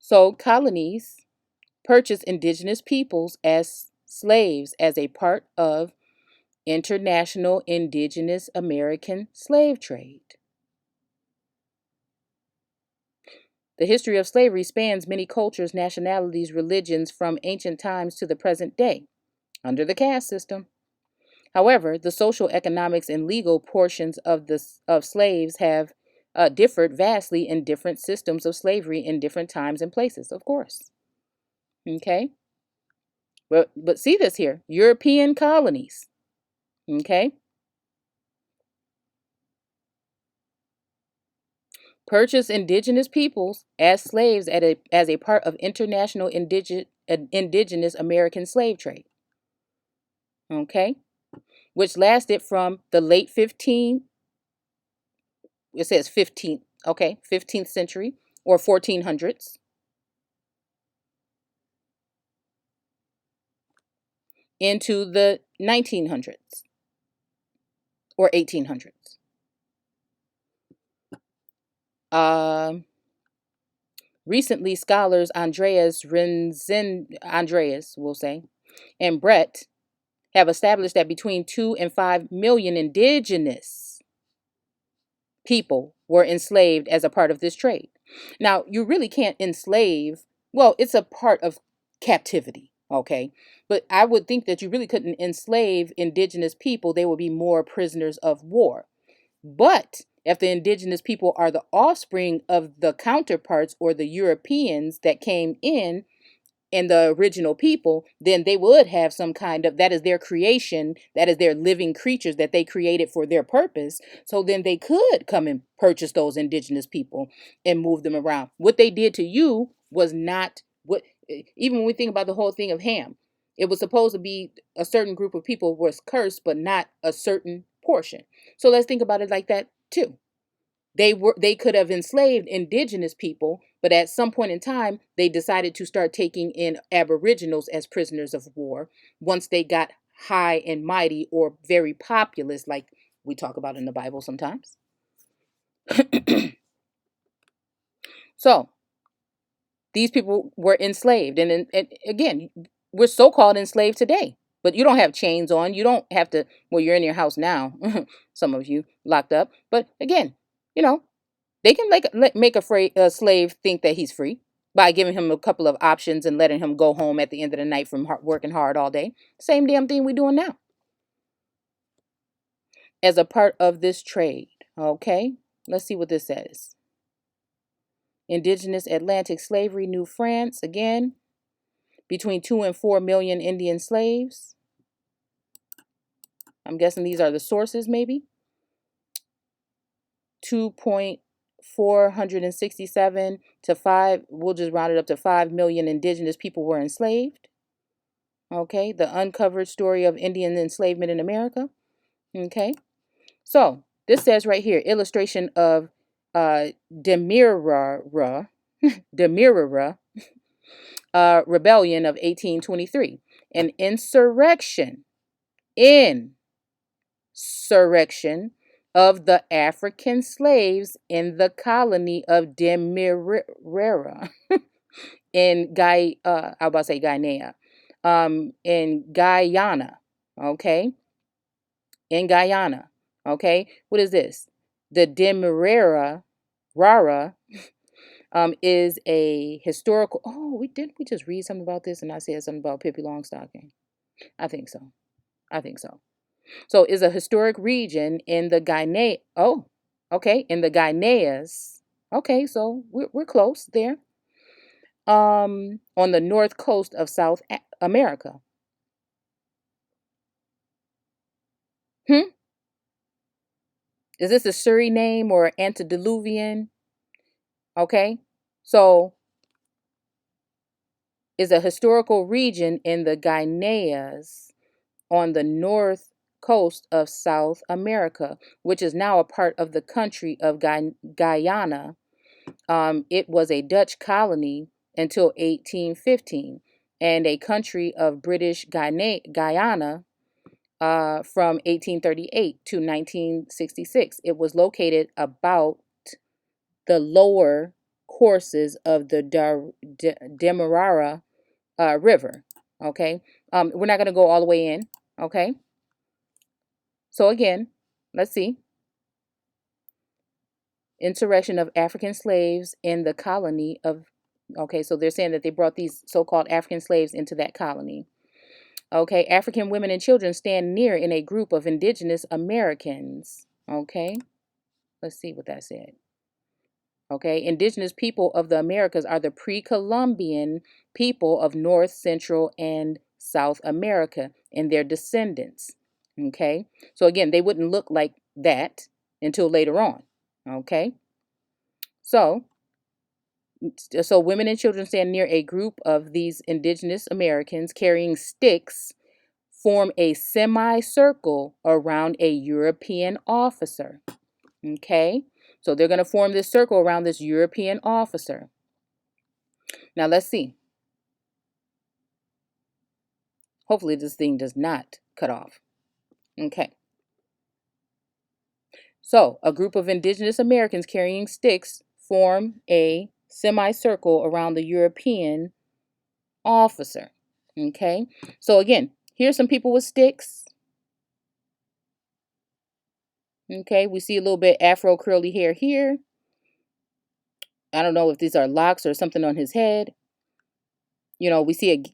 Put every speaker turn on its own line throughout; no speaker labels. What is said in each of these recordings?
So colonies purchased indigenous peoples as slaves as a part of international indigenous American slave trade. The history of slavery spans many cultures, nationalities, religions from ancient times to the present day under the caste system. However, the social, economics, and legal portions of slaves have differed vastly in different systems of slavery in different times and places, of course. Okay? But see this here, European colonies. Okay? Purchase indigenous peoples as slaves as a part of international indigenous American slave trade. Okay? Which lasted from the late 15th, it says 15th, okay, 15th century or 1400s into the 1900s or 1800s. Recently, scholars Andreas, we'll say, and Brett have established that between 2 and 5 million indigenous people were enslaved as a part of this trade. Now, you really can't enslave, well, it's a part of captivity, okay? But I would think that you really couldn't enslave indigenous people. They would be more prisoners of war. But if the indigenous people are the offspring of the counterparts or the Europeans that came in and the original people, then they would have some kind of, that is their creation, that is their living creatures that they created for their purpose. So then they could come and purchase those indigenous people and move them around. What they did to you was not what, even when we think about the whole thing of Ham, it was supposed to be a certain group of people was cursed, but not a certain portion. So let's think about it like that too. They could have enslaved indigenous people, but at some point in time they decided to start taking in aboriginals as prisoners of war once they got high and mighty or very populous, like we talk about in the Bible sometimes. So these people were enslaved, and again, we're so-called enslaved today, but you don't have chains on. You don't have to, well, you're in your house now, some of you locked up, but again, you know, they can make a slave think that he's free by giving him a couple of options and letting him go home at the end of the night from working hard all day. Same damn thing we're doing now. As a part of this trade, okay? Let's see what this says. Indigenous Atlantic slavery, New France, again, between 2 and 4 million Indian slaves. I'm guessing these are the sources, maybe. 2.467 to 5, we'll just round it up to 5 million indigenous people were enslaved. Okay, the uncovered story of Indian enslavement in America. Okay, so this says right here, illustration of Demerara, Demerara rebellion of 1823, an insurrection of the African slaves in the colony of Demerara in I about to say Guinea, in Guyana, okay, in Guyana, okay. What is this? The Demerara Rara is a historical. Oh, we just read something about this, and I said something about Pippi Longstocking. I think so. I think so. So is a historic region in the Guinea. Oh, okay, in the Guineas. Okay, so we're close there. On the north coast of South America. Hmm? Is this a Suriname or antediluvian? Okay, so is a historical region in the Guineas on the north coast of South America, which is now a part of the country of Guyana. It was a Dutch colony until 1815 and a country of British Guyana from 1838 to 1966. It was located about the lower courses of the Demerara River. Okay. We're not going to go all the way in. Okay. So again, let's see. Insurrection of African slaves in the colony of, okay, so they're saying that they brought these so-called African slaves into that colony. Okay, African women and children stand near in a group of indigenous Americans. Okay, let's see what that said. Okay, indigenous people of the Americas are the pre-Columbian people of North, Central, and South America and their descendants. Okay, so again, they wouldn't look like that until later on. Okay, so women and children stand near a group of these indigenous Americans carrying sticks, form a semicircle around a European officer. Okay, so they're going to form this circle around this European officer. Now let's see. Hopefully this thing does not cut off. Okay. So a group of indigenous Americans carrying sticks form a semicircle around the European officer. Okay. So again, here's some people with sticks. Okay. We see a little bit afro curly hair here. I don't know if these are locks or something on his head. You know, we see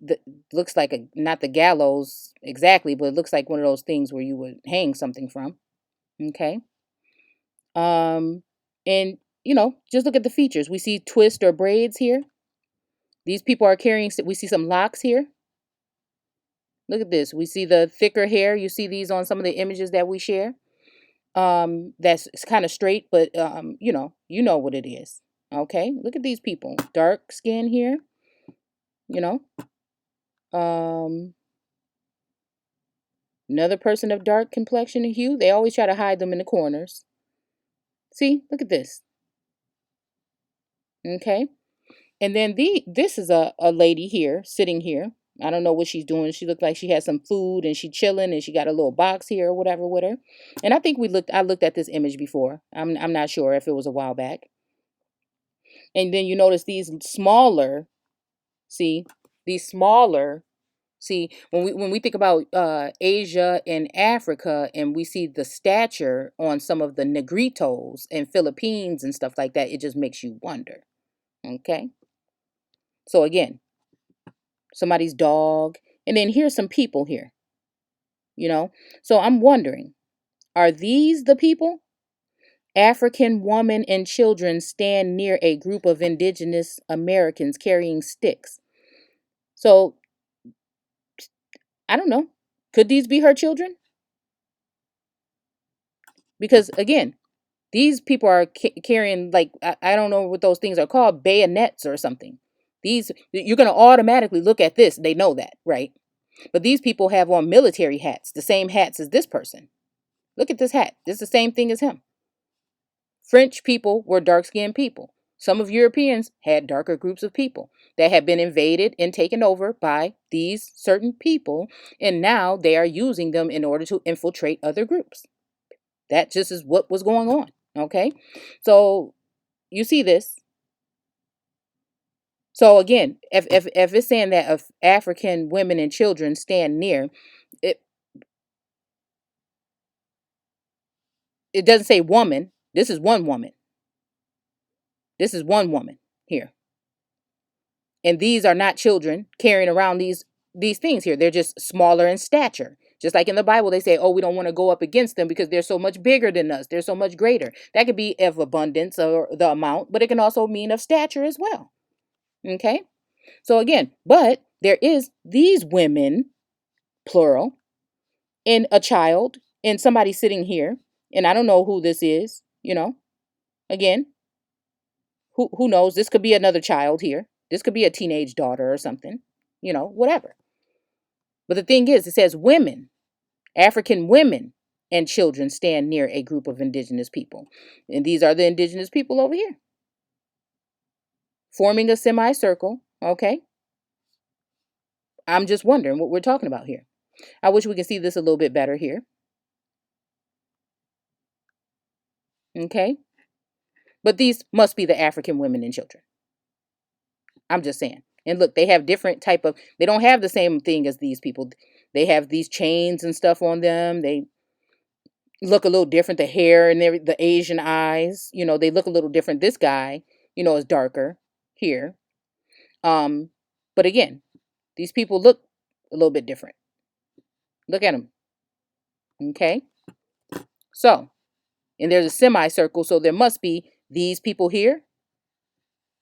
looks like not the gallows exactly, but it looks like one of those things where you would hang something from. Okay. Um, and you know, just look at the features. We see twist or braids here. These people are carrying, we see some locks here. Look at this. We see the thicker hair. You see these on some of the images that we share. That's kind of straight, but you know what it is. Okay. Look at these people. Dark skin here, you know. Another person of dark complexion and hue. They always try to hide them in the corners. See, look at this. Okay. And then this is a lady here, sitting here. I don't know what she's doing. She looked like she had some food and she chilling and she got a little box here or whatever with her. And I think I looked at this image before. I'm not sure if it was a while back. And then you notice these smaller, see, these smaller, see, when we think about Asia and Africa and we see the stature on some of the Negritos and Philippines and stuff like that, it just makes you wonder. Okay. So again, somebody's dog. And then here's some people here, you know. So I'm wondering, are these the people? African women and children stand near a group of indigenous Americans carrying sticks. So I don't know. Could these be her children? Because again, these people are carrying, like, I don't know what those things are called, bayonets or something. You're going to automatically look at this. They know that, right? But these people have on military hats, the same hats as this person. Look at this hat. This is the same thing as him. French people were dark-skinned people. Some of Europeans had darker groups of people that had been invaded and taken over by these certain people, and now they are using them in order to infiltrate other groups. That just is what was going on. Okay, so you see this. So again, if it's saying that if African women and children stand near, it it doesn't say woman. This is one woman. This is one woman here. And these are not children carrying around these things here. They're just smaller in stature. Just like in the Bible, they say, oh, we don't want to go up against them because they're so much bigger than us. They're so much greater. That could be of abundance or the amount, but it can also mean of stature as well. Okay? So again, but there is these women, plural, and a child, and somebody sitting here, and I don't know who this is, you know. Again, who knows? This could be another child here. This could be a teenage daughter or something, you know, whatever. But the thing is, it says women, African women and children stand near a group of indigenous people. And these are the indigenous people over here, forming a semicircle. Okay. I'm just wondering what we're talking about here. I wish we could see this a little bit better here. Okay. But these must be the African women and children. I'm just saying. And look, they have different type of, they don't have the same thing as these people. They have these chains and stuff on them. They look a little different. The hair and the Asian eyes, they look a little different. This guy, is darker here. Um, but again, these people look a little bit different. Look at them. Okay. So, and there's a semicircle. So there must be these people here.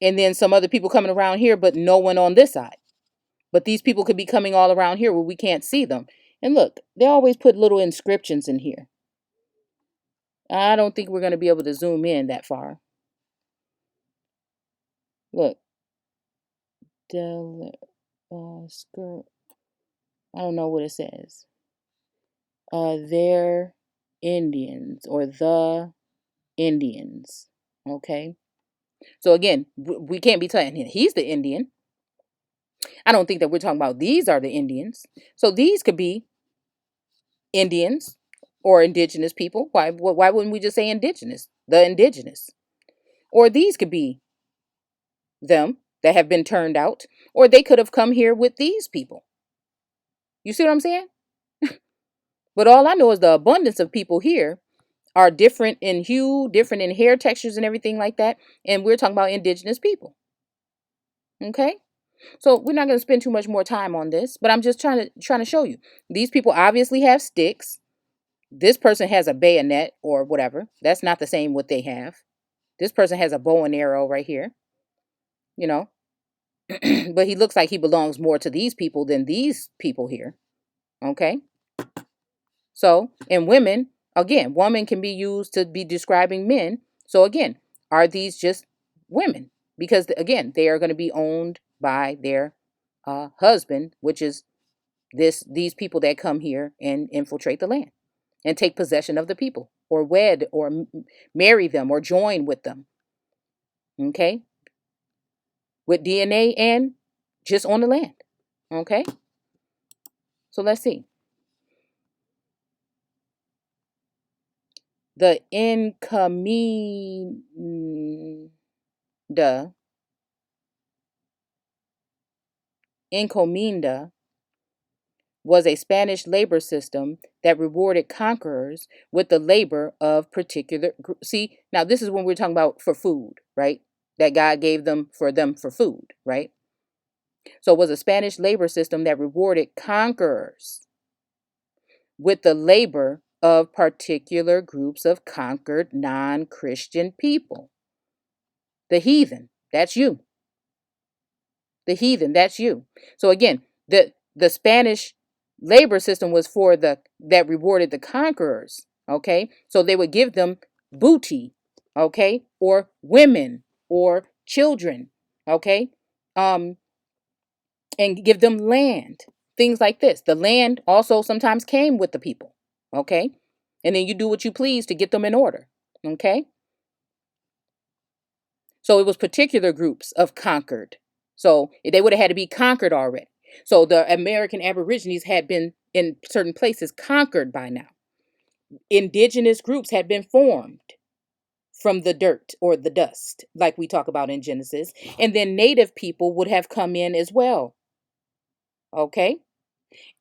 And then some other people coming around here, but no one on this side. But these people could be coming all around here where we can't see them. And look, they always put little inscriptions in here. I don't think we're going to be able to zoom in that far. Look. Skirt. I don't know what it says. They're Indians or the Indians. Okay. So again, we can't be telling him he's the Indian. I don't think that we're talking about these are the Indians. So these could be Indians or indigenous people. Why wouldn't we just say indigenous? The indigenous. Or these could be them that have been turned out. Or they could have come here with these people. You see what I'm saying? But all I know is the abundance of people here are different in hue, different in hair textures and everything like that. And we're talking about indigenous people. Okay? So we're not going to spend too much more time on this, but I'm just trying to show you. These people obviously have sticks. This person has a bayonet or whatever. That's not the same what they have. This person has a bow and arrow right here. But he looks like he belongs more to these people than these people here. Okay? So, and women, again, woman can be used to be describing men. So again, are these just women? Because again, they are going to be owned by their husband, which is these people that come here and infiltrate the land and take possession of the people or wed or marry them or join with them. Okay? With DNA and just on the land. Okay? So let's see. The encomienda was a Spanish labor system that rewarded conquerors with the labor of particular. See, now this is when we're talking about for food, right? That God gave them for food, right? So it was a Spanish labor system that rewarded conquerors with the labor of particular groups of conquered non-Christian people. The heathen, that's you. The heathen, that's you. So again, the Spanish labor system was for that rewarded the conquerors. Okay, so they would give them booty, okay, or women or children, okay, and give them land, things like this. The land also sometimes came with the people, okay, and then you do what you please to get them in order, okay. So it was particular groups of conquered. So they would have had to be conquered already. So the American Aborigines had been in certain places conquered by now. Indigenous groups had been formed from the dirt or the dust, like we talk about in Genesis. And then native people would have come in as well. Okay?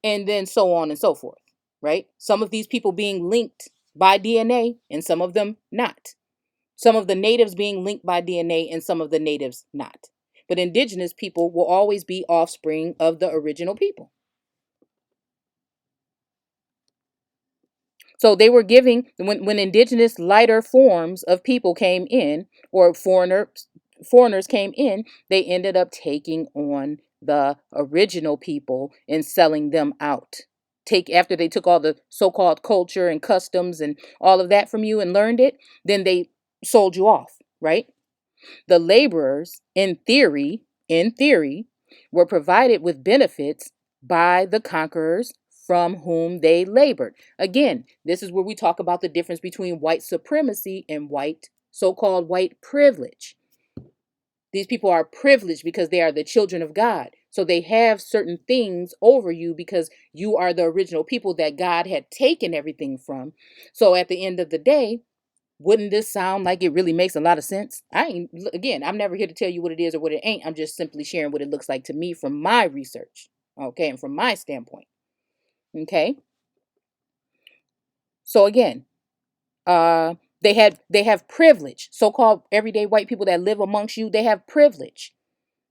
And then so on and so forth, right? Some of these people being linked by DNA and some of them not. Some of the natives being linked by DNA and some of the natives not. But indigenous people will always be offspring of the original people. So they were giving, when indigenous lighter forms of people came in, or foreigners came in, they ended up taking on the original people and selling them out. After they took all the so-called culture and customs and all of that from you and learned it, then they sold you off, right? The laborers, in theory, were provided with benefits by the conquerors from whom they labored. Again, this is where we talk about the difference between white supremacy and so-called white privilege. These people are privileged because they are the children of God. So they have certain things over you because you are the original people that God had taken everything from. So at the end of the day, Wouldn't this sound like it really makes a lot of sense? Again, I'm never here to tell you what it is or what it ain't. I'm just simply sharing what it looks like to me from my research. Okay. And from my standpoint. Okay. So again, they have privilege. So-called everyday white people that live amongst you, they have privilege.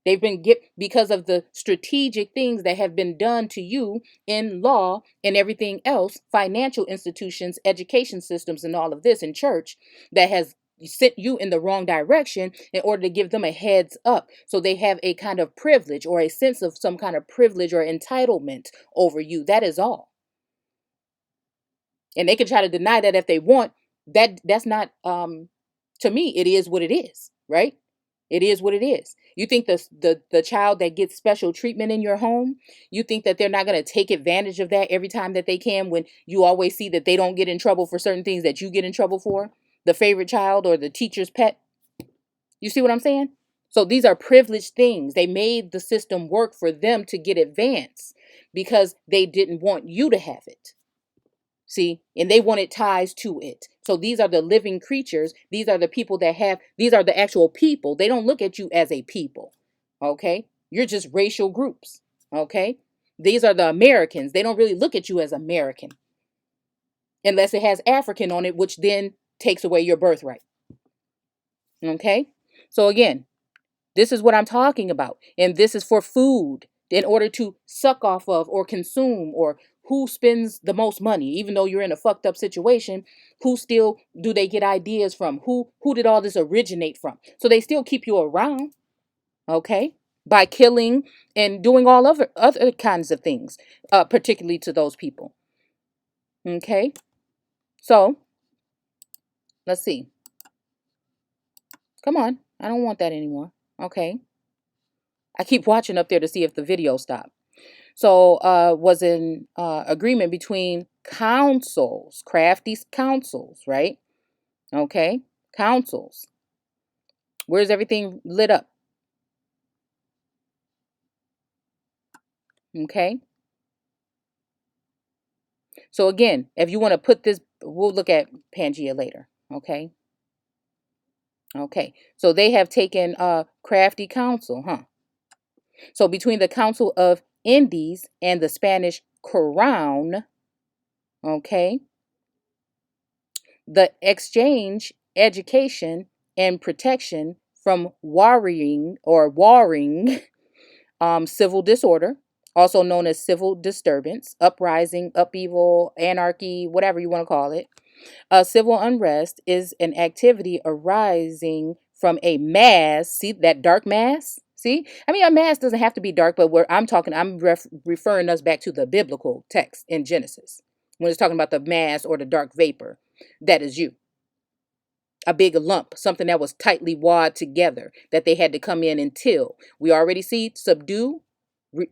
They've been get because of the strategic things that have been done to you in law and everything else, financial institutions, education systems, and all of this in church that has sent you in the wrong direction in order to give them a heads up. So they have a kind of privilege or a sense of some kind of privilege or entitlement over you. That is all. And they can try to deny that if they want. That's not to me, it is what it is, right? It is what it is. You think the child that gets special treatment in your home, you think that they're not going to take advantage of that every time that they can, when you always see that they don't get in trouble for certain things that you get in trouble for? The favorite child or the teacher's pet. You see what I'm saying? So these are privileged things. They made the system work for them to get advance because they didn't want you to have it. See, and they wanted ties to it. So these are the living creatures. These are the people that have, these are the actual people. They don't look at you as a people. Okay. You're just racial groups. Okay. These are the Americans. They don't really look at you as American unless it has African on it, which then takes away your birthright. Okay. So again, this is what I'm talking about. And this is for food in order to suck off of or consume, or who spends the most money, even though you're in a fucked up situation. Who still do they get ideas from? Who did all this originate from? So they still keep you around, okay? By killing and doing all other kinds of things, particularly to those people. Okay? So let's see. Come on. I don't want that anymore. Okay. I keep watching up there to see if the video stopped. So was an agreement between councils, crafty councils, right? Okay, councils. Where's everything lit up? Okay. So again, if you want to put this, we'll look at Pangea later. Okay. Okay. So they have taken crafty council, huh? So between the Council of Indies and the Spanish Crown, okay, the exchange, education, and protection from warring civil disorder, also known as civil disturbance, uprising, upheaval, anarchy, whatever you want to call it. Civil unrest is an activity arising from a mass. See that dark mass? See, I mean, a mass doesn't have to be dark, but where I'm talking, I'm referring us back to the biblical text in Genesis when it's talking about the mass or the dark vapor. That is you, a big lump, something that was tightly wad together that they had to come in until we already see subdue.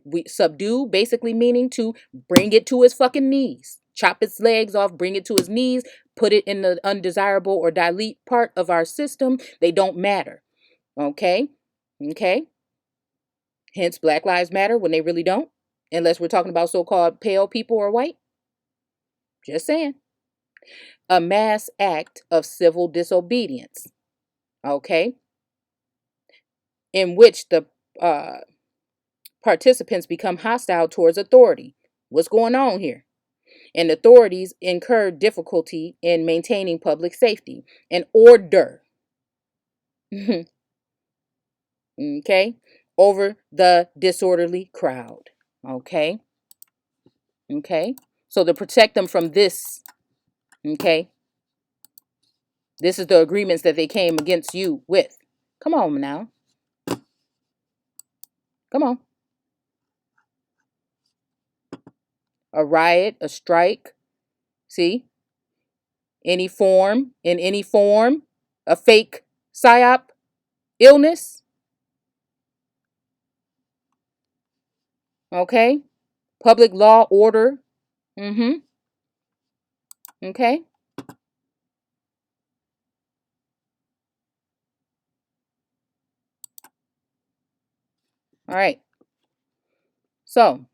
We subdue basically meaning to bring it to his fucking knees, chop its legs off, bring it to his knees, put it in the undesirable or dilute part of our system. They don't matter. Okay. Okay. Hence Black Lives Matter when they really don't, unless we're talking about so-called pale people or white. Just saying. A mass act of civil disobedience. Okay. In which the uh, participants become hostile towards authority. What's going on here? And authorities incur difficulty in maintaining public safety and order. Okay? Over the disorderly crowd. Okay? Okay? So to protect them from this, okay? This is the agreements that they came against you with. Come on now. Come on. A riot, a strike. See? In any form, a fake psyop, illness. Okay? Public law order. Mm-hmm. Okay? All right. So,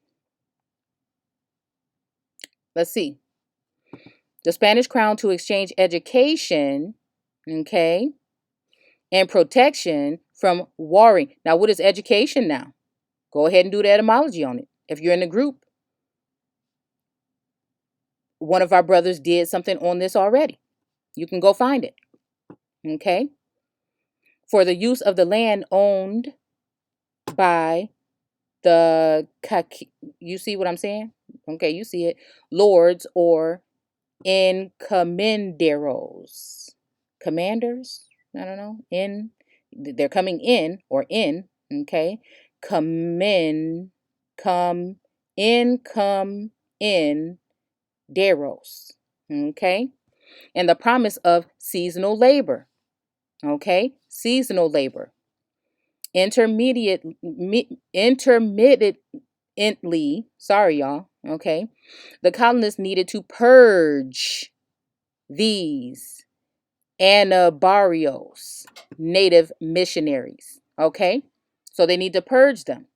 let's see. The Spanish crown to exchange education. Okay. And protection from warring. Now, what is education now? Go ahead and do the etymology on it. If you're in the group, one of our brothers did something on this already. You can go find it. Okay. For the use of the land owned by the, you see what I'm saying? Okay, you see it. Lords or encomenderos. Commanders? I don't know. They're coming in or in. Okay. Come in deros. Okay. And the promise of seasonal labor. Okay. Seasonal labor. Intermittently, sorry y'all, okay, the colonists needed to purge these anabarios, native missionaries, okay, so they need to purge them.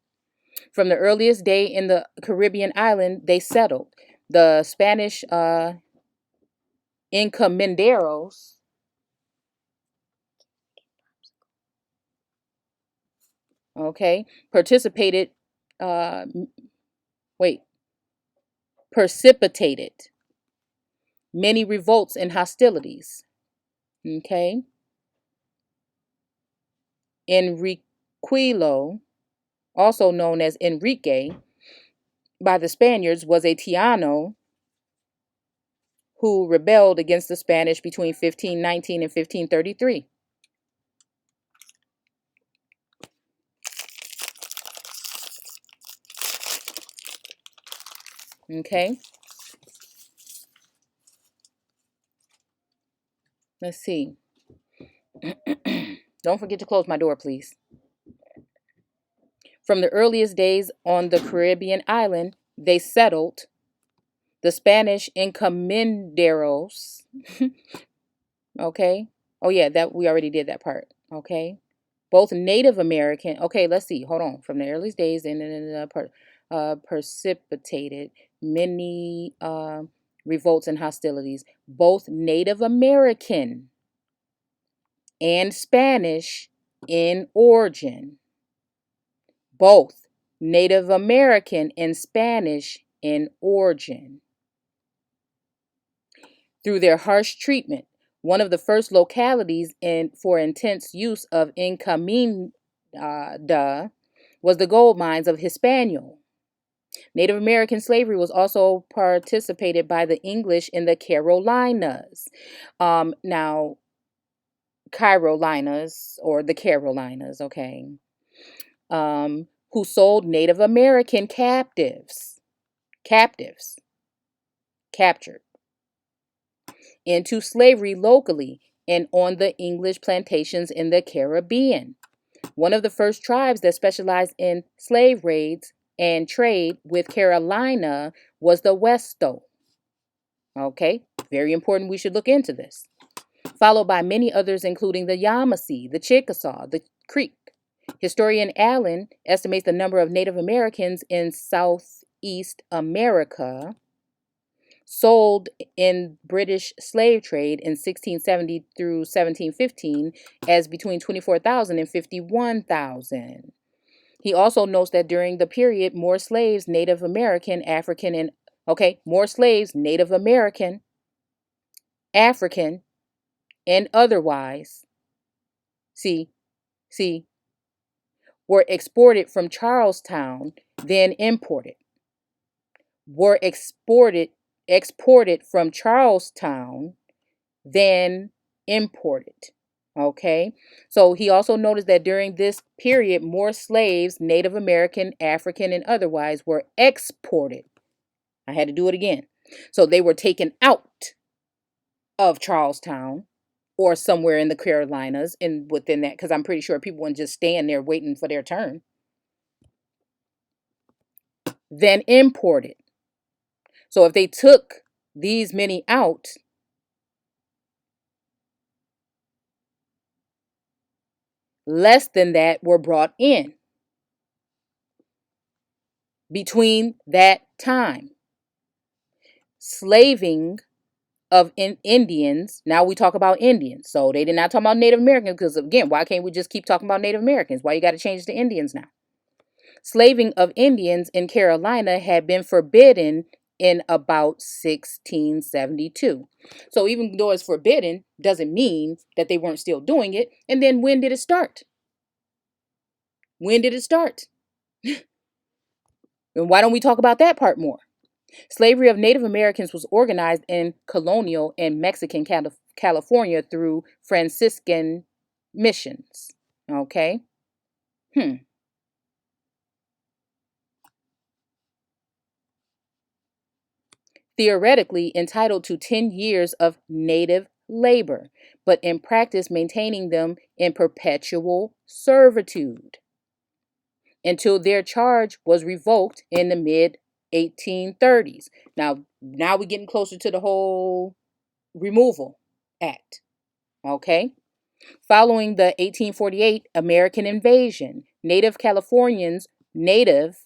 From the earliest day in the Caribbean island, they settled. The Spanish encomenderos, okay, participated, uh, wait, precipitated many revolts and hostilities. Okay. Enriquillo, also known as Enrique by the Spaniards, was a Tiano who rebelled against the Spanish between 1519 and 1533. Okay. Let's see. Don't forget to close my door, please. From the earliest days on the Caribbean island, they settled. The Spanish encomenderos. Okay. Oh yeah, that we already did that part. Okay. Both Native American. Okay, let's see. Hold on. From the earliest days and precipitated many revolts and hostilities. Both Native American and Spanish in origin. Both Native American and Spanish in origin. Through their harsh treatment, one of the first localities for intense use of encomienda was the gold mines of Hispaniola. Native American slavery was also participated by the English in the Carolinas. Now, Carolinas or the Carolinas, okay, who sold Native American captives, captured, into slavery locally and on the English plantations in the Caribbean. One of the first tribes that specialized in slave raids and trade with Carolina was the Westo. Okay, very important. We should look into this. Followed by many others, including the Yamasee, the Chickasaw, the Creek. Historian Allen estimates the number of Native Americans in Southeast America sold in British slave trade in 1670 through 1715 as between 24,000 and 51,000. He also notes that during the period, more slaves, Native American, African, and more slaves, Native American, African, and otherwise, see, were exported from Charlestown, then imported. Were exported from Charlestown, then imported. Okay, so he also noticed that during this period, more slaves, Native American, African, and otherwise, were exported. I had to do it again. So they were taken out of Charlestown or somewhere in the Carolinas and within that, because I'm pretty sure people wouldn't just stand there waiting for their turn. Then imported. So if they took these many out, less than that were brought in between that time. Slaving of Indians. Now we talk about Indians. So they did not talk about Native Americans because, again, why can't we just keep talking about Native Americans? Why you got to change to Indians now? Slaving of Indians in Carolina had been forbidden in about 1672. So even though it's forbidden, doesn't mean that they weren't still doing it. And then when did it start? When did it start? And why don't we talk about that part more? Slavery of Native Americans was organized in colonial and Mexican California through Franciscan missions. Okay. Hmm. Theoretically entitled to 10 years of native labor, but in practice maintaining them in perpetual servitude until their charge was revoked in the mid 1830s. Now we're getting closer to the whole removal act. Okay. Following the 1848 American invasion, native Californians, native,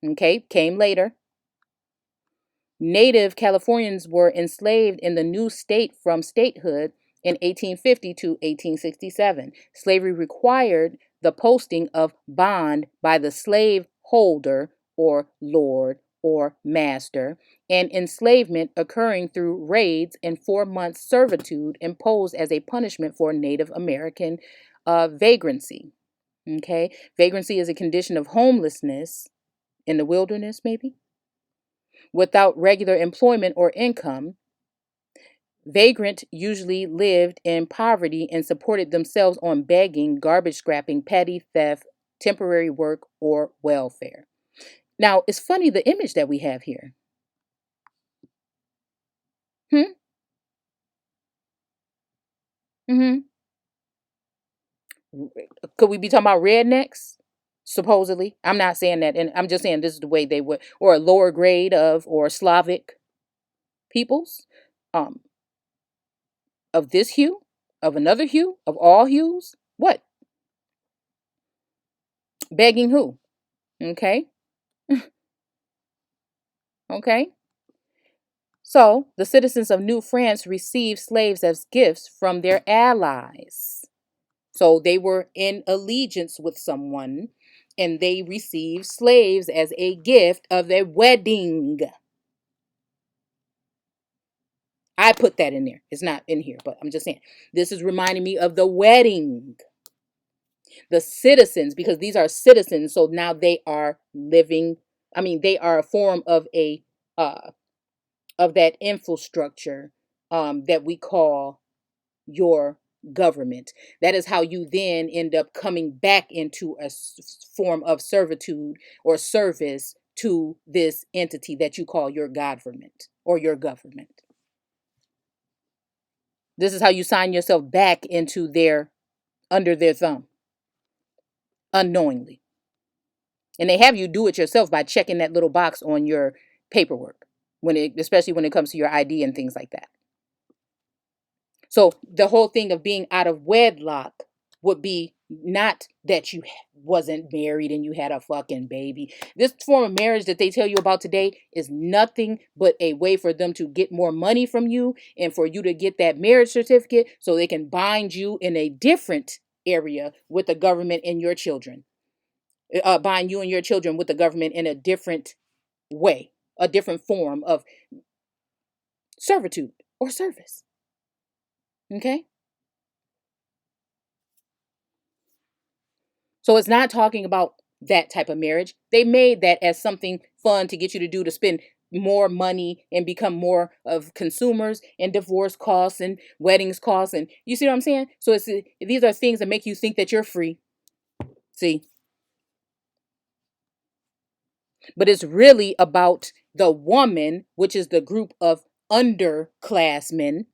okay, came later. Native Californians were enslaved in the new state from statehood in 1850 to 1867. Slavery required the posting of bond by the slave holder or lord or master, and enslavement occurring through raids and 4 months servitude imposed as a punishment for Native American vagrancy. Okay, vagrancy is a condition of homelessness in the wilderness, maybe without regular employment or income. Vagrant usually lived in poverty and supported themselves on begging, garbage scrapping, petty theft, temporary work, or welfare. Now, it's funny the image that we have here. Hmm? Mm-hmm. Could we be talking about rednecks? Supposedly. I'm not saying that, and I'm just saying this is the way they would, or a lower grade of, or Slavic peoples. Um, of this hue, of another hue, of all hues. What? Begging who? Okay. Okay. So the citizens of New France received slaves as gifts from their allies. So they were in allegiance with someone and they received slaves as a gift of their wedding. I put that in there. It's not in here, but I'm just saying. This is reminding me of the wedding. The citizens, because these are citizens, so now they are living, I mean, they are a form of a of that infrastructure that we call your government. That is how you then end up coming back into a form of servitude or service to this entity that you call your government or your government. This is how you sign yourself back into their under their thumb unknowingly. And they have you do it yourself by checking that little box on your paperwork especially when it comes to your ID and things like that. So the whole thing of being out of wedlock would be not that you wasn't married and you had a fucking baby. This form of marriage that they tell you about today is nothing but a way for them to get more money from you and for you to get that marriage certificate so they can bind you in a different area with the government and your children. Bind you and your children with the government in a different way, a different form of servitude or service. Okay? So it's not talking about that type of marriage. They made that as something fun to get you to do to spend more money and become more of consumers and divorce costs and weddings costs. And you see what I'm saying? So these are things that make you think that you're free. See? But it's really about the woman, which is the group of underclassmen,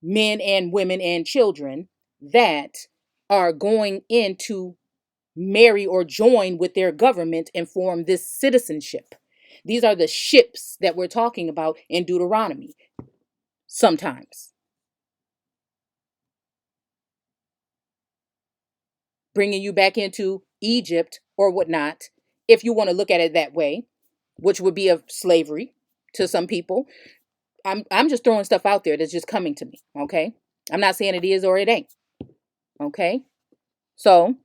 men and women and children that are going into marry or join with their government and form this citizenship. These are the ships that we're talking about in Deuteronomy sometimes. Bringing you back into Egypt or whatnot, if you want to look at it that way, which would be of slavery to some people. I'm just throwing stuff out there that's just coming to me. Okay. I'm not saying it is or it ain't. Okay. So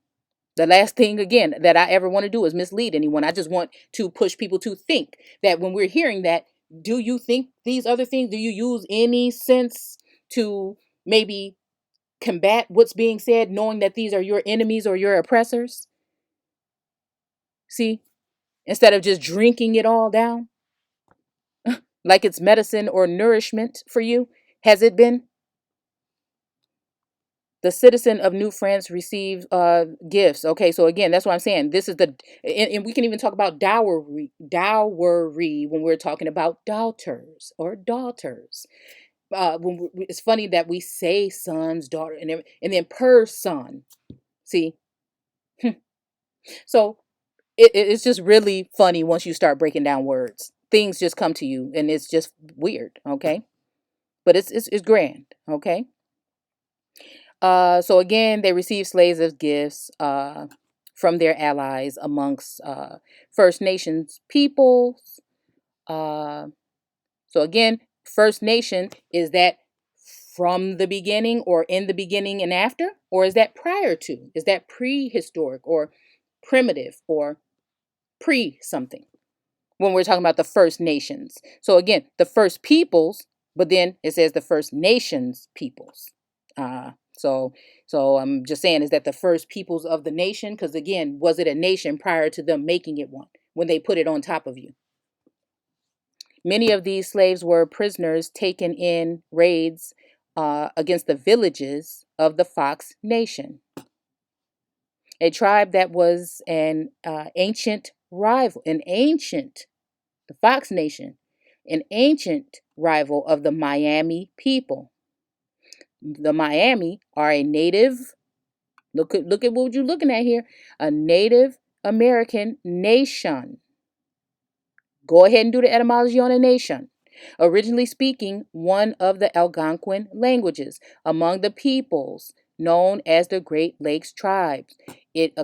the last thing again that I ever want to do is mislead anyone. I just want to push people to think that when we're hearing that, do you think these other things? Do you use any sense to maybe combat what's being said, knowing that these are your enemies or your oppressors? See, instead of just drinking it all down like it's medicine or nourishment for you, has it been? The citizen of New France receives gifts. Okay, so again, that's what I'm saying. This is and we can even talk about dowry when we're talking about daughters or daughters. It's funny that we say sons, daughter, and then per son. See, so it's just really funny once you start breaking down words. Things just come to you, and it's just weird. Okay, but it's grand. Okay. So again, they received slaves as gifts from their allies amongst First Nations peoples. Uh, so again, First Nation, is that from the beginning or in the beginning and after? Or is that prior to? Is that prehistoric or primitive or pre something? When we're talking about the First Nations. So again, the first peoples, but then it says the First Nations peoples. Uh, so so I'm just saying, is that the first peoples of the nation? Because again, was it a nation prior to them making it one when they put it on top of you? Many of these slaves were prisoners taken in raids against the villages of the Fox Nation, a tribe that was an ancient rival, the Fox Nation, an ancient rival of the Miami people. The Miami are a native, look at what you're looking at here, a Native American nation. Go ahead and do the etymology on a nation. Originally speaking one of the Algonquin languages among the peoples known as the Great Lakes tribes. It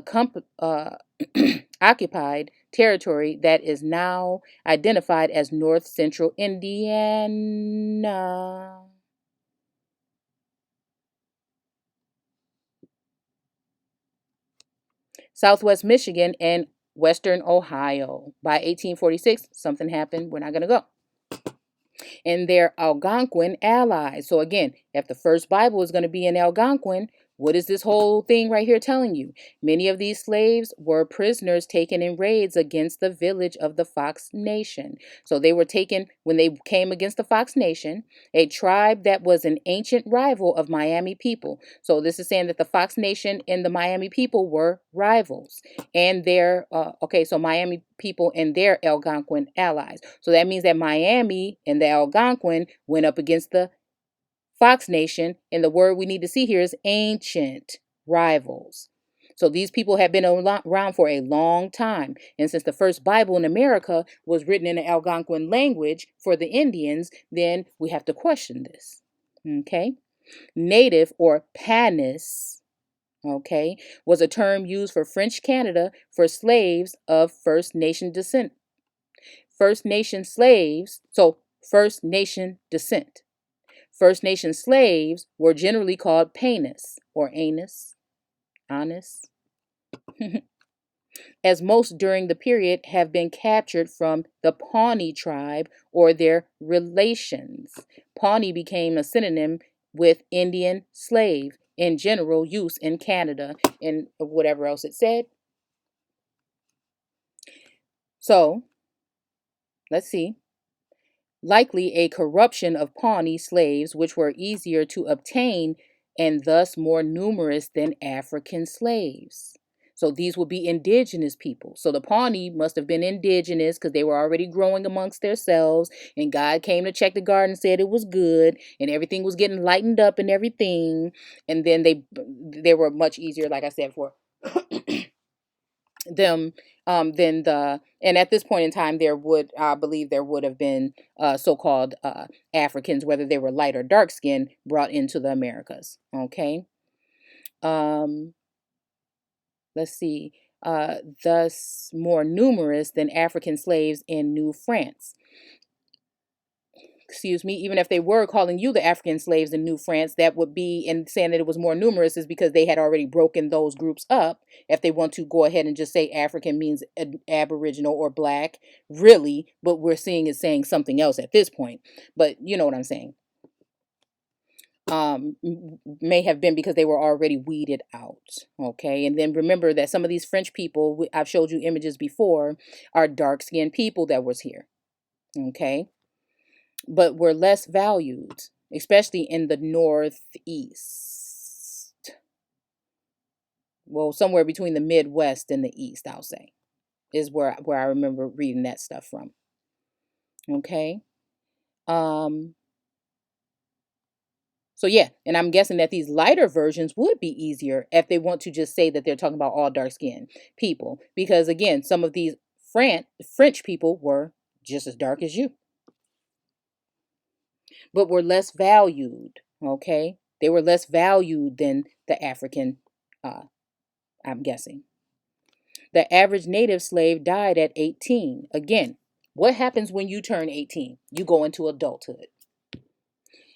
occupied territory that is now identified as north central Indiana, southwest Michigan, and western Ohio. By 1846, something happened. We're not going to go. And their Algonquin allies. So again, if the first Bible is going to be in Algonquin, what is this whole thing right here telling you? Many of these slaves were prisoners taken in raids against the village of the Fox Nation. So they were taken when they came against the Fox Nation, a tribe that was an ancient rival of Miami people. So this is saying that the Fox Nation and the Miami people were rivals. And so Miami people and their Algonquin allies. So that means that Miami and the Algonquin went up against the Fox Nation, and the word we need to see here is ancient rivals. So these people have been around for a long time. And since the first Bible in America was written in the Algonquin language for the Indians, then we have to question this. Okay? Native or Panis, okay, was a term used for French Canada for slaves of First Nation descent. First Nation slaves, so First Nation descent. First Nation slaves were generally called Panis or Anus, as most during the period have been captured from the Pawnee tribe or their relations. Pawnee became a synonym with Indian slave in general use in Canada and whatever else it said. So, let's see. Likely a corruption of Pawnee slaves, which were easier to obtain and thus more numerous than African slaves. So these would be indigenous people. So the Pawnee must have been indigenous because they were already growing amongst themselves, and God came to check the garden and said it was good, and everything was getting lightened up and everything. And then they were much easier, like I said, for them than the and at this point in time there would I believe there would have been so-called Africans, whether they were light or dark skinned, brought into the Americas. Okay. um let's see. Thus more numerous than African slaves in New France. excuse me, even if they were calling you the African slaves in New France, that would be, and saying that it was more numerous is because they had already broken those groups up. If they want to go ahead and just say African means aboriginal or black, really, what we're seeing is saying something else at this point. But you know what I'm saying. May have been because they were already weeded out. Okay. And then remember that some of these French people, I've showed you images before, are dark skinned people that was here. Okay. But were less valued, especially in the Northeast. Well, somewhere between the Midwest and the East, I'll say, is where I remember reading that stuff from. Okay. So yeah, and I'm guessing that these lighter versions would be easier if they want to just say that they're talking about all dark skinned people. Because again, some of these French people were just as dark as you, but were less valued. Okay. They were less valued than the African, I'm guessing. The average native slave died at 18. Again, what happens when you turn 18? You go into adulthood.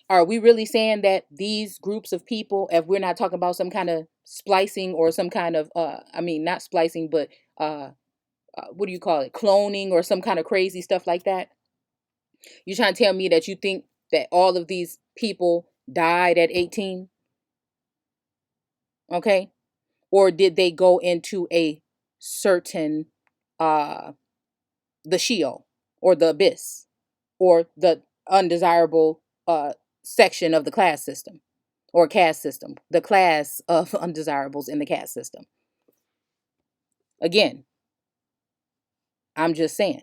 Are we really saying that these groups of people, if we're not talking about some kind of splicing or some kind of, I mean, not splicing, but what do you call it? Cloning or some kind of crazy stuff like that? You're trying to tell me that you think that all of these people died at 18? Okay. Or did they go into a certain, uh, the Sheol or the abyss or the undesirable section of the class system or caste system, the class of undesirables in the caste system? Again, I'm just saying,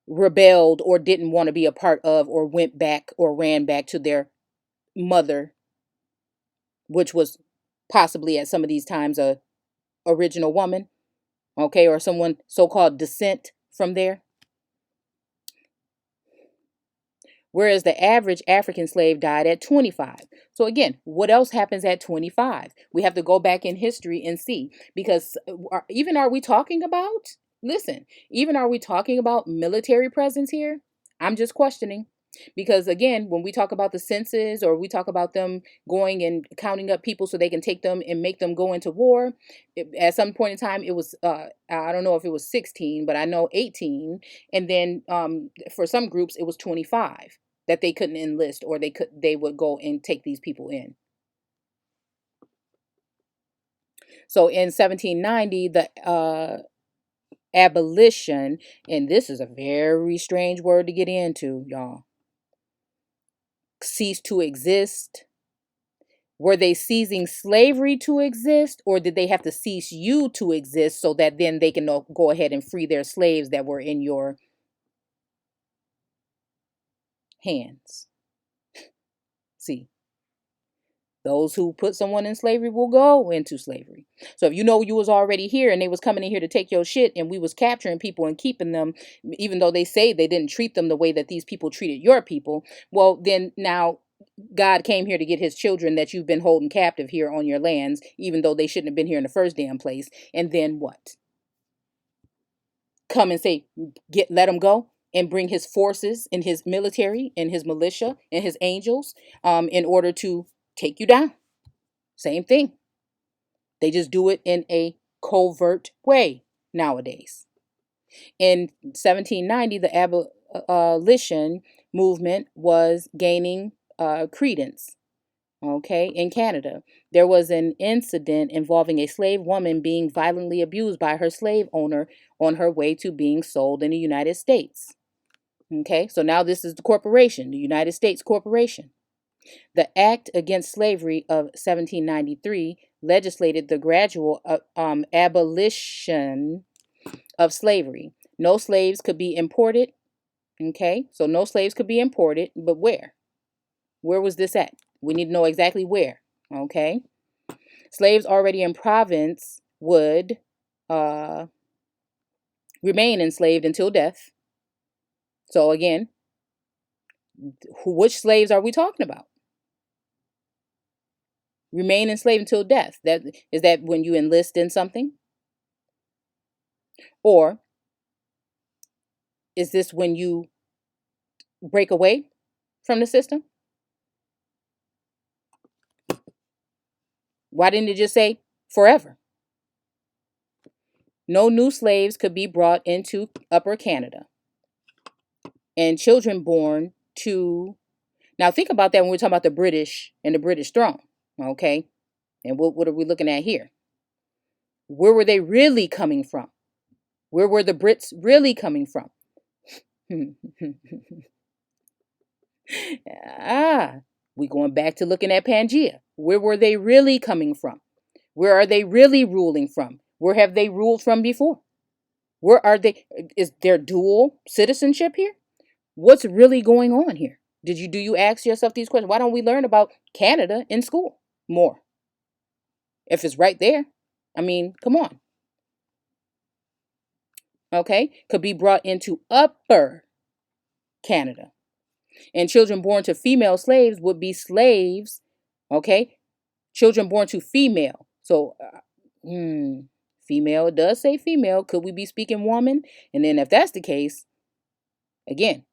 rebelled or didn't want to be a part of or went back or ran back to their mother, which was possibly at some of these times a original woman, okay, or someone so-called descent from there. Whereas the average African slave died at 25. So again, what else happens at 25? We have to go back in history and see, because even are we talking about, listen, even are we talking about military presence here? I'm just questioning. Because again, when we talk about the census or we talk about them going and counting up people so they can take them and make them go into war, at some point in time it was I don't know if it was 16, but I know 18, and then for some groups it was 25 that they couldn't enlist, or they would go and take these people in. So in 1790, the abolition, and this is a very strange word to get into, y'all, ceased to exist. Were they ceasing slavery to exist, or did they have to cease you to exist so that then they can go ahead and free their slaves that were in your hands? See, those who put someone in slavery will go into slavery. So if you know you was already here and they was coming in here to take your shit and we was capturing people and keeping them, even though they say they didn't treat them the way that these people treated your people, well, then now God came here to get his children that you've been holding captive here on your lands, even though they shouldn't have been here in the first damn place. And then what? Come and say, let him go and bring his forces and his military and his militia and his angels in order to take you down. Same thing. They just do it in a covert way nowadays. In 1790, the abolition movement was gaining credence. Okay, in Canada, there was an incident involving a slave woman being violently abused by her slave owner on her way to being sold in the United States. Okay, so now this is the corporation, the United States Corporation. The Act Against Slavery of 1793 legislated the gradual abolition of slavery. No slaves could be imported. Okay, so no slaves could be imported, but where? Where was this at? We need to know exactly where. Okay, slaves already in province would remain enslaved until death. So again, which slaves are we talking about? Remain enslaved until death. That is that when you enlist in something? Or is this when you break away from the system? Why didn't it just say forever? No new slaves could be brought into Upper Canada. And children born to, now think about that when we're talking about the British and the British throne, okay? And what are we looking at here? Where were they really coming from? Where were the Brits really coming from? We going back to looking at Pangea. Where were they really coming from? Where are they really ruling from? Where have they ruled from before? Where are they? Is there dual citizenship here? What's really going on here? Do you ask yourself these questions? Why don't we learn about Canada in school more? If it's right there. I mean, come on. Okay? Could be brought into Upper Canada. And children born to female slaves would be slaves. Okay? Children born to female. So, female, it does say female. Could we be speaking woman? And then if that's the case, again,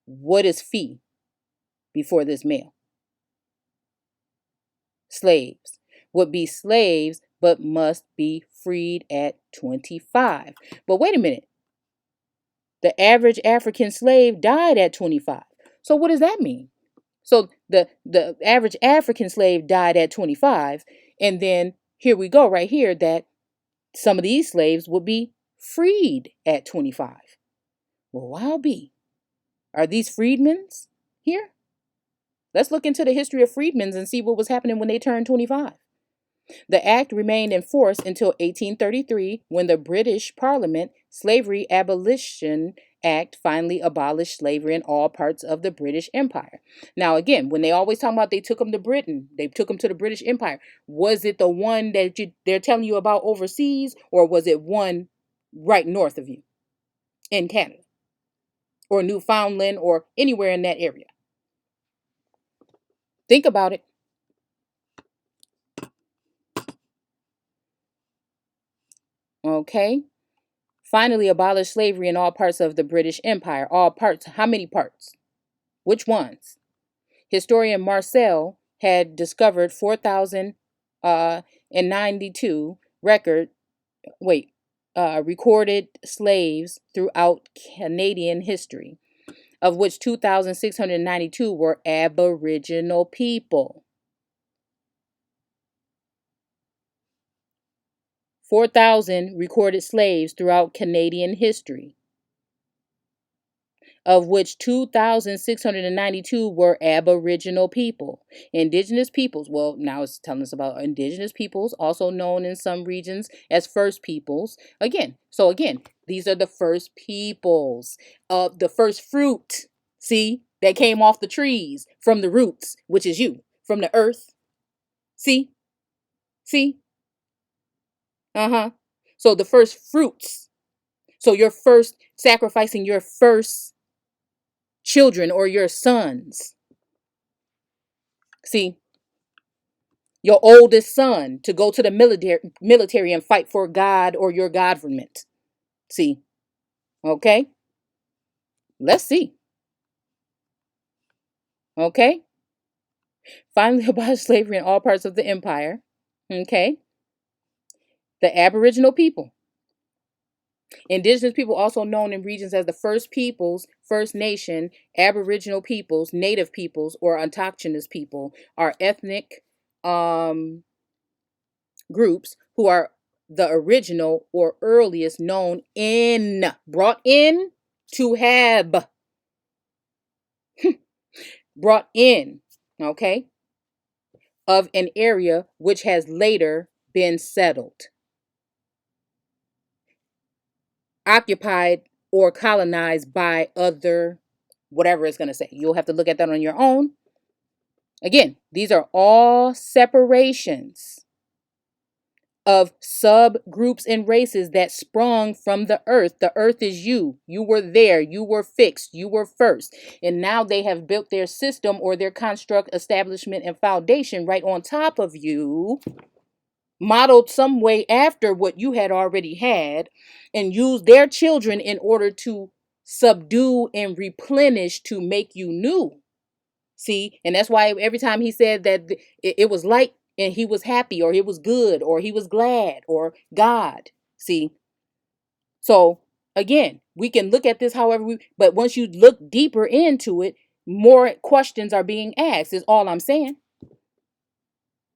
what is fee before this male? Slaves would be slaves, but must be freed at 25. But wait a minute. The average African slave died at 25. So what does that mean? So the average African slave died at 25. And then here we go right here that some of these slaves would be freed at 25. Well, I'll be. Are these freedmen's here? Let's look into the history of freedmen's and see what was happening when they turned 25. The act remained in force until 1833 when the British Parliament Slavery Abolition Act finally abolished slavery in all parts of the British Empire. Now, again, when they always talk about they took them to Britain, they took them to the British Empire, was it the one that they're telling you about overseas, or was it one right north of you in Canada or Newfoundland or anywhere in that area? Think about it. Okay. Finally abolished slavery in all parts of the British Empire. All parts. How many parts? Which ones? Historian Marcel had discovered 4,092 recorded slaves throughout Canadian history, of which 2,692 were Aboriginal people. 4,000 recorded slaves throughout Canadian history, of which 2,692 were Aboriginal people. Indigenous peoples, well, now it's telling us about indigenous peoples, also known in some regions as first peoples. Again, these are the first peoples, the first fruit, see, that came off the trees from the roots, which is you, from the earth. See? So the first fruits. So you're first sacrificing your first children or your sons. See, your oldest son to go to the military and fight for God or your government. See, okay? Let's see. Okay? Finally abolished slavery in all parts of the empire. Okay? The Aboriginal people. Indigenous people, also known in regions as the First Peoples, First Nation, Aboriginal peoples, Native peoples, or Autochthonous people, are ethnic groups who are the original or earliest known brought in to have, brought in, okay, of an area which has later been settled, occupied, or colonized by other, whatever it's going to say. You'll have to look at that on your own. Again, these are all separations of subgroups and races that sprung from the earth. The earth is you. You were there. You were fixed. You were first. And now they have built their system or their construct, establishment, and foundation right on top of you, modeled some way after what you had already had, and used their children in order to subdue and replenish to make you new. See, and that's why every time he said that it was light and he was happy, or he was good, or he was glad, or God. See, so again, we can look at this however but once you look deeper into it, more questions are being asked, is all I'm saying.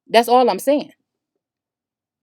That's all I'm saying.